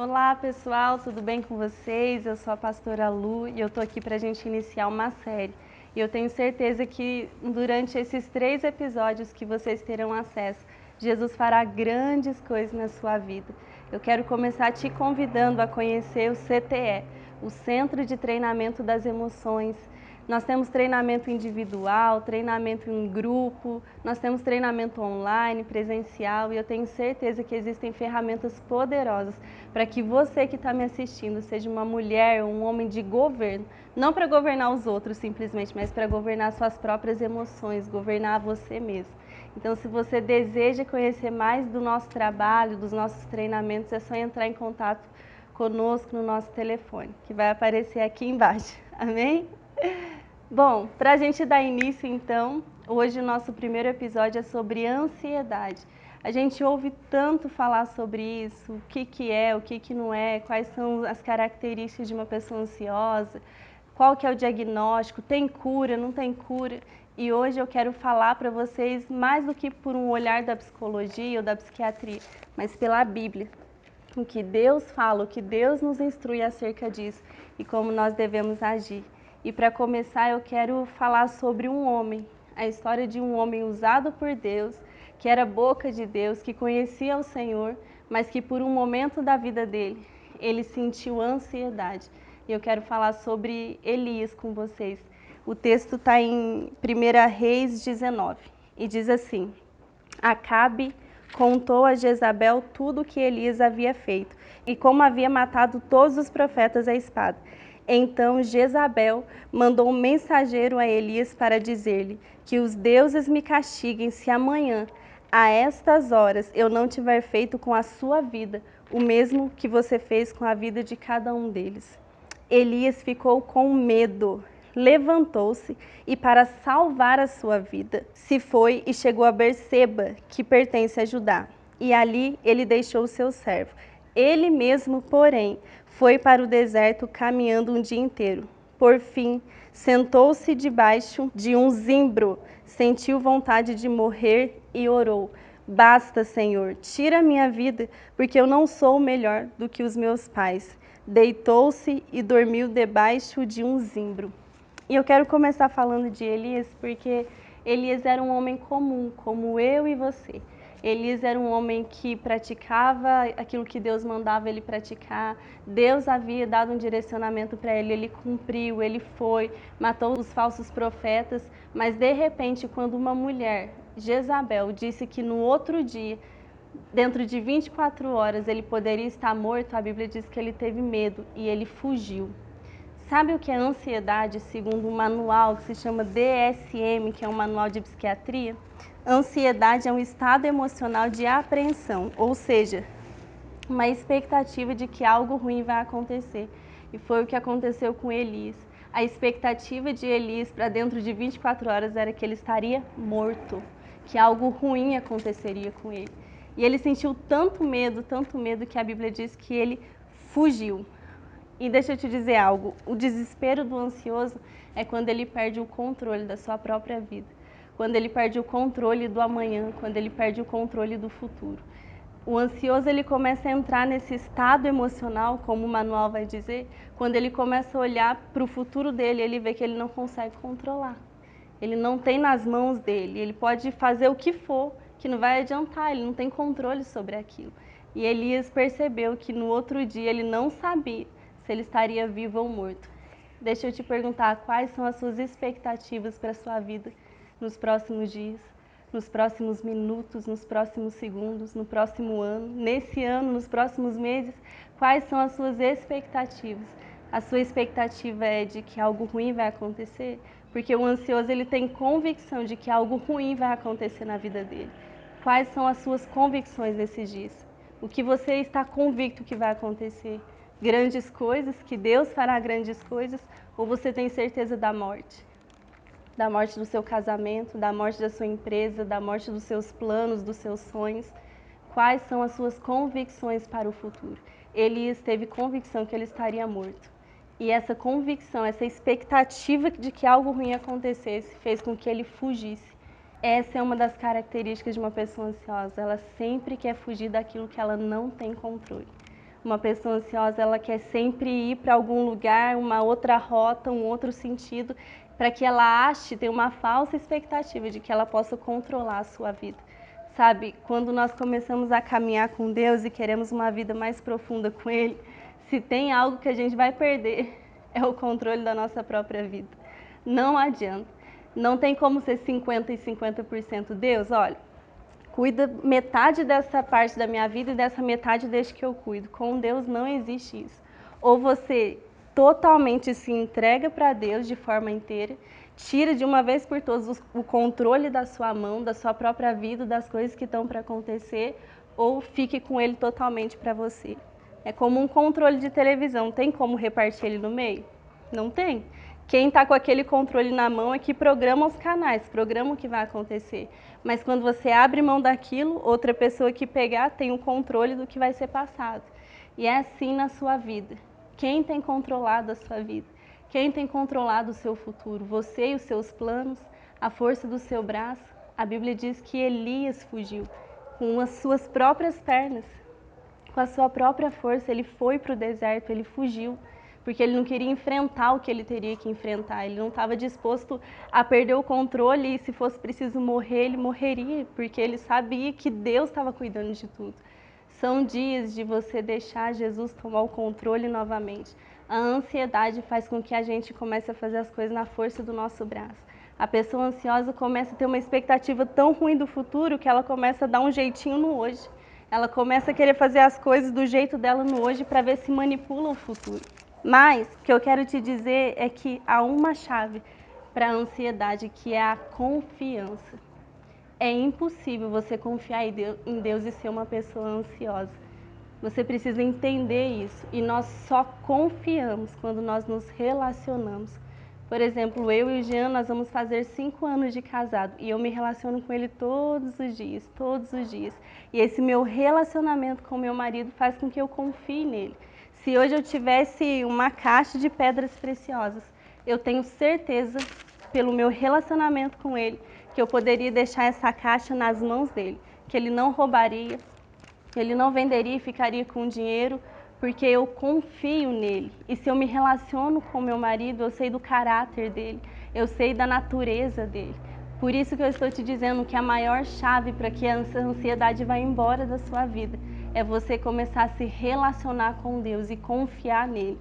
Olá pessoal, tudo bem com vocês? Eu sou a pastora Lu e eu tô aqui para a gente iniciar uma série. E eu tenho certeza que durante esses 3 episódios que vocês terão acesso, Jesus fará grandes coisas na sua vida. Eu quero começar te convidando a conhecer o CTE, o Centro de Treinamento das Emoções. Nós temos treinamento individual, treinamento em grupo, nós temos treinamento online, presencial, e eu tenho certeza que existem ferramentas poderosas para que você que está me assistindo seja uma mulher ou um homem de governo, não para governar os outros simplesmente, mas para governar suas próprias emoções, governar você mesmo. Então, se você deseja conhecer mais do nosso trabalho, dos nossos treinamentos, é só entrar em contato conosco no nosso telefone, que vai aparecer aqui embaixo. Amém? Bom, para a gente dar início então, hoje o nosso primeiro episódio é sobre ansiedade. A gente ouve tanto falar sobre isso, o que é, o que não é, quais são as características de uma pessoa ansiosa, qual que é o diagnóstico, tem cura, não tem cura. E hoje eu quero falar para vocês mais do que por um olhar da psicologia ou da psiquiatria, mas pela Bíblia. O que Deus fala, o que Deus nos instrui acerca disso e como nós devemos agir. E para começar, eu quero falar sobre um homem, a história de um homem usado por Deus, que era boca de Deus, que conhecia o Senhor, mas que por um momento da vida dele, ele sentiu ansiedade. E eu quero falar sobre Elias com vocês. O texto está em 1 Reis 19 e diz assim: Acabe contou a Jezabel tudo o que Elias havia feito e como havia matado todos os profetas à espada. Então Jezabel mandou um mensageiro a Elias para dizer-lhe que os deuses me castiguem se amanhã, a estas horas, eu não tiver feito com a sua vida o mesmo que você fez com a vida de cada um deles. Elias ficou com medo, levantou-se e, para salvar a sua vida, se foi e chegou a Berseba, que pertence a Judá. E ali ele deixou o seu servo. Ele mesmo, porém, foi para o deserto caminhando um dia inteiro. Por fim, sentou-se debaixo de um zimbro, sentiu vontade de morrer e orou: Basta, Senhor, tira a minha vida, porque eu não sou melhor do que os meus pais. Deitou-se e dormiu debaixo de um zimbro. E eu quero começar falando de Elias, porque Elias era um homem comum, como eu e você. Elias era um homem que praticava aquilo que Deus mandava ele praticar. Deus havia dado um direcionamento para ele, ele cumpriu, ele foi, matou os falsos profetas. Mas de repente, quando uma mulher, Jezabel, disse que no outro dia, dentro de 24 horas, ele poderia estar morto, a Bíblia diz que ele teve medo e ele fugiu. Sabe o que é ansiedade, segundo um manual que se chama DSM, que é um manual de psiquiatria? Ansiedade é um estado emocional de apreensão, ou seja, uma expectativa de que algo ruim vai acontecer. E foi o que aconteceu com Elias. A expectativa de Elias para dentro de 24 horas era que ele estaria morto, que algo ruim aconteceria com ele. E ele sentiu tanto medo, que a Bíblia diz que ele fugiu. E deixa eu te dizer algo, o desespero do ansioso é quando ele perde o controle da sua própria vida, quando ele perde o controle do amanhã, quando ele perde o controle do futuro. O ansioso ele começa a entrar nesse estado emocional, como o manual vai dizer, quando ele começa a olhar para o futuro dele, ele vê que ele não consegue controlar. Ele não tem nas mãos dele, ele pode fazer o que for, que não vai adiantar, ele não tem controle sobre aquilo. E Elias percebeu que no outro dia ele não sabia se ele estaria vivo ou morto. Deixa eu te perguntar, quais são as suas expectativas para a sua vida nos próximos dias, nos próximos minutos, nos próximos segundos, no próximo ano, nesse ano, nos próximos meses? Quais são as suas expectativas? A sua expectativa é de que algo ruim vai acontecer? Porque o ansioso ele tem convicção de que algo ruim vai acontecer na vida dele. Quais são as suas convicções nesses dias? O que você está convicto que vai acontecer? Grandes coisas, que Deus fará grandes coisas, ou você tem certeza da morte? Da morte do seu casamento, da morte da sua empresa, da morte dos seus planos, dos seus sonhos? Quais são as suas convicções para o futuro? Elias teve convicção que ele estaria morto. E essa convicção, essa expectativa de que algo ruim acontecesse, fez com que ele fugisse. Essa é uma das características de uma pessoa ansiosa. Ela sempre quer fugir daquilo que ela não tem controle. Uma pessoa ansiosa, ela quer sempre ir para algum lugar, uma outra rota, um outro sentido, para que ela ache, tem uma falsa expectativa de que ela possa controlar a sua vida. Sabe, quando nós começamos a caminhar com Deus e queremos uma vida mais profunda com Ele, se tem algo que a gente vai perder, é o controle da nossa própria vida. Não adianta. Não tem como ser 50% e 50%. Deus, olha, cuida metade dessa parte da minha vida e dessa metade deixa que eu cuido. Com Deus não existe isso. Ou você totalmente se entrega para Deus de forma inteira, tira de uma vez por todas o controle da sua mão, da sua própria vida, das coisas que estão para acontecer, ou fique com ele totalmente para você. É como um controle de televisão, tem como repartir ele no meio? Não tem. Quem está com aquele controle na mão é que programa os canais, programa o que vai acontecer. Mas quando você abre mão daquilo, outra pessoa que pegar tem o controle do que vai ser passado. E é assim na sua vida. Quem tem controlado a sua vida? Quem tem controlado o seu futuro? Você e os seus planos, a força do seu braço? A Bíblia diz que Elias fugiu com as suas próprias pernas, com a sua própria força. Ele foi para o deserto, ele fugiu, porque ele não queria enfrentar o que ele teria que enfrentar. Ele não estava disposto a perder o controle e, se fosse preciso morrer, ele morreria, porque ele sabia que Deus estava cuidando de tudo. São dias de você deixar Jesus tomar o controle novamente. A ansiedade faz com que a gente comece a fazer as coisas na força do nosso braço. A pessoa ansiosa começa a ter uma expectativa tão ruim do futuro que ela começa a dar um jeitinho no hoje. Ela começa a querer fazer as coisas do jeito dela no hoje para ver se manipula o futuro. Mas o que eu quero te dizer é que há uma chave para a ansiedade, que é a confiança. É impossível você confiar em Deus e ser uma pessoa ansiosa. Você precisa entender isso. E nós só confiamos quando nós nos relacionamos. Por exemplo, eu e o Jean, nós vamos fazer 5 anos de casado. E eu me relaciono com ele todos os dias, todos os dias. E esse meu relacionamento com meu marido faz com que eu confie nele. Se hoje eu tivesse uma caixa de pedras preciosas, eu tenho certeza, pelo meu relacionamento com ele, que eu poderia deixar essa caixa nas mãos dele, que ele não roubaria, que ele não venderia e ficaria com dinheiro, porque eu confio nele. E se eu me relaciono com meu marido, eu sei do caráter dele, eu sei da natureza dele. Por isso que eu estou te dizendo que a maior chave para que a ansiedade vá embora da sua vida é você começar a se relacionar com Deus e confiar nele.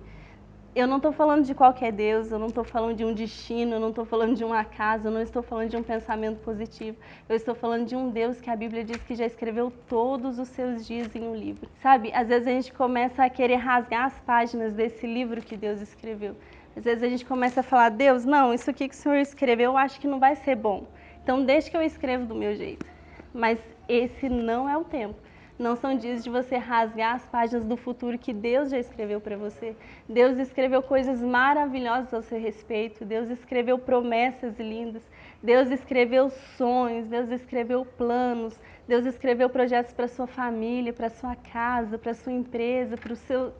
Eu não estou falando de qualquer Deus, eu não estou falando de um destino, eu não estou falando de um acaso, eu não estou falando de um pensamento positivo. Eu estou falando de um Deus que a Bíblia diz que já escreveu todos os seus dias em um livro. Sabe, às vezes a gente começa a querer rasgar as páginas desse livro que Deus escreveu. Às vezes a gente começa a falar, Deus, não, isso aqui que o Senhor escreveu eu acho que não vai ser bom. Então deixa que eu escrevo do meu jeito. Mas esse não é o tempo. Não são dias de você rasgar as páginas do futuro que Deus já escreveu para você. Deus escreveu coisas maravilhosas ao seu respeito. Deus escreveu promessas lindas. Deus escreveu sonhos. Deus escreveu planos. Deus escreveu projetos para sua família, para sua casa, para sua empresa, para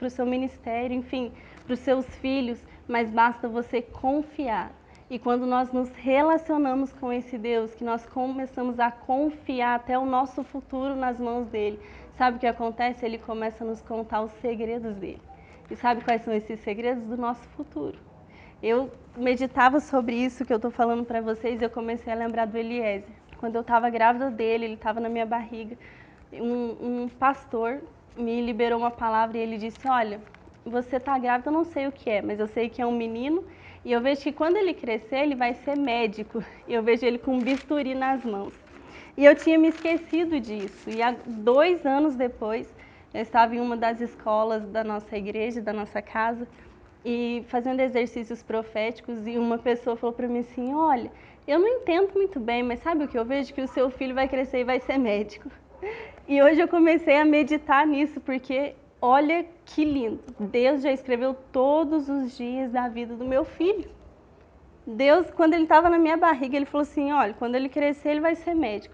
o seu ministério, enfim, para os seus filhos. Mas basta você confiar. E quando nós nos relacionamos com esse Deus, que nós começamos a confiar até o nosso futuro nas mãos dele, sabe o que acontece? Ele começa a nos contar os segredos dele. E sabe quais são esses segredos? Do nosso futuro. Eu meditava sobre isso que eu estou falando para vocês e eu comecei a lembrar do Eliezer. Quando eu estava grávida dele, ele estava na minha barriga, um pastor me liberou uma palavra e ele disse, olha, você está grávida, eu não sei o que é, mas eu sei que é um menino. E eu vejo que quando ele crescer, ele vai ser médico. E eu vejo ele com um bisturi nas mãos. E eu tinha me esquecido disso. E há 2 anos depois, eu estava em uma das escolas da nossa igreja, da nossa casa, e fazendo exercícios proféticos, e uma pessoa falou para mim assim, olha, eu não entendo muito bem, mas sabe o que eu vejo? Que o seu filho vai crescer e vai ser médico. E hoje eu comecei a meditar nisso, porque olha que lindo. Deus já escreveu todos os dias da vida do meu filho. Deus, quando ele estava na minha barriga, ele falou assim, olha, quando ele crescer, ele vai ser médico.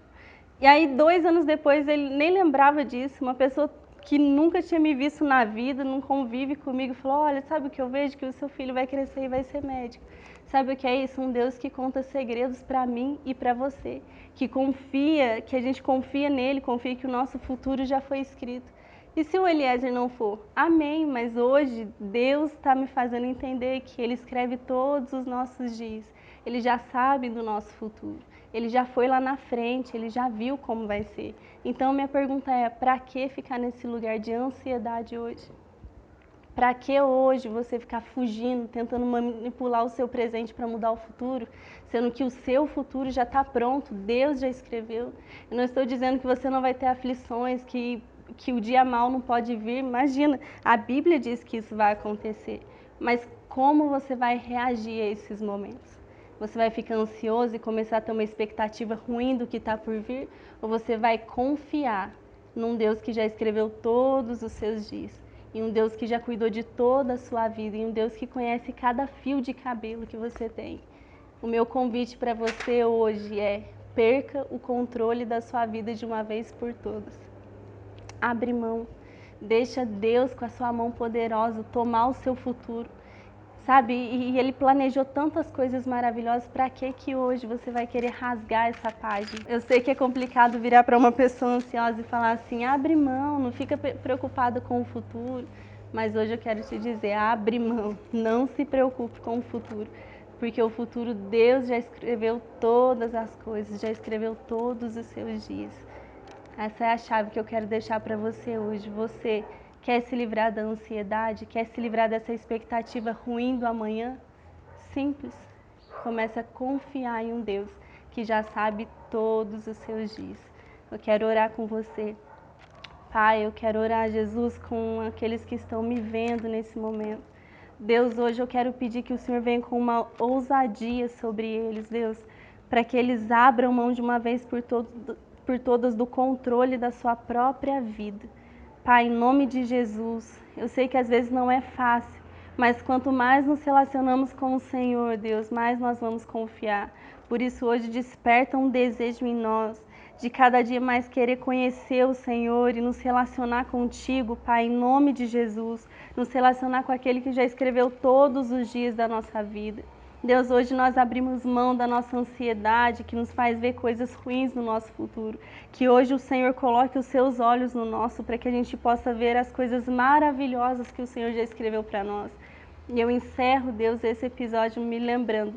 E aí, 2 anos depois, ele nem lembrava disso. Uma pessoa que nunca tinha me visto na vida, não convive comigo, falou, olha, sabe o que eu vejo? Que o seu filho vai crescer e vai ser médico. Sabe o que é isso? Um Deus que conta segredos para mim e para você. Que confia, que a gente confia nele, confia que o nosso futuro já foi escrito. E se o Eliezer não for? Amém, mas hoje Deus está me fazendo entender que Ele escreve todos os nossos dias. Ele já sabe do nosso futuro. Ele já foi lá na frente, Ele já viu como vai ser. Então minha pergunta é, para que ficar nesse lugar de ansiedade hoje? Para que hoje você ficar fugindo, tentando manipular o seu presente para mudar o futuro, sendo que o seu futuro já está pronto, Deus já escreveu. Eu não estou dizendo que você não vai ter aflições, que o dia mal não pode vir, imagina, a Bíblia diz que isso vai acontecer, mas como você vai reagir a esses momentos? Você vai ficar ansioso e começar a ter uma expectativa ruim do que está por vir? Ou você vai confiar num Deus que já escreveu todos os seus dias? Em um Deus que já cuidou de toda a sua vida, em um Deus que conhece cada fio de cabelo que você tem. O meu convite para você hoje é: perca o controle da sua vida de uma vez por todas. Abre mão, deixa Deus com a sua mão poderosa tomar o seu futuro. Sabe, e Ele planejou tantas coisas maravilhosas, para que hoje você vai querer rasgar essa página? Eu sei que é complicado virar para uma pessoa ansiosa e falar assim, abre mão, não fica preocupado com o futuro, mas hoje eu quero te dizer, abre mão, não se preocupe com o futuro, porque o futuro Deus já escreveu todas as coisas, já escreveu todos os seus dias. Essa é a chave que eu quero deixar para você hoje. Você quer se livrar da ansiedade? Quer se livrar dessa expectativa ruim do amanhã? Simples. Comece a confiar em um Deus que já sabe todos os seus dias. Eu quero orar com você. Pai, eu quero orar, Jesus, com aqueles que estão me vendo nesse momento. Deus, hoje eu quero pedir que o Senhor venha com uma ousadia sobre eles, Deus, para que eles abram mão de uma vez por todas do controle da sua própria vida. Pai, em nome de Jesus, eu sei que às vezes não é fácil, mas quanto mais nos relacionamos com o Senhor, Deus, mais nós vamos confiar. Por isso hoje desperta um desejo em nós de cada dia mais querer conhecer o Senhor e nos relacionar contigo, Pai, em nome de Jesus, nos relacionar com aquele que já escreveu todos os dias da nossa vida. Deus, hoje nós abrimos mão da nossa ansiedade que nos faz ver coisas ruins no nosso futuro. Que hoje o Senhor coloque os seus olhos no nosso para que a gente possa ver as coisas maravilhosas que o Senhor já escreveu para nós. E eu encerro, Deus, esse episódio me lembrando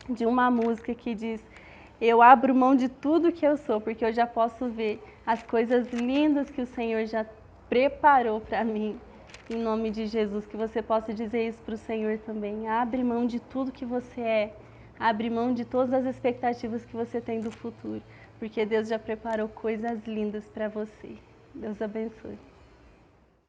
de uma música que diz: eu abro mão de tudo que eu sou, porque eu já posso ver as coisas lindas que o Senhor já preparou para mim. Em nome de Jesus, que você possa dizer isso para o Senhor também. Abre mão de tudo que você é. Abre mão de todas as expectativas que você tem do futuro, porque Deus já preparou coisas lindas para você. Deus abençoe.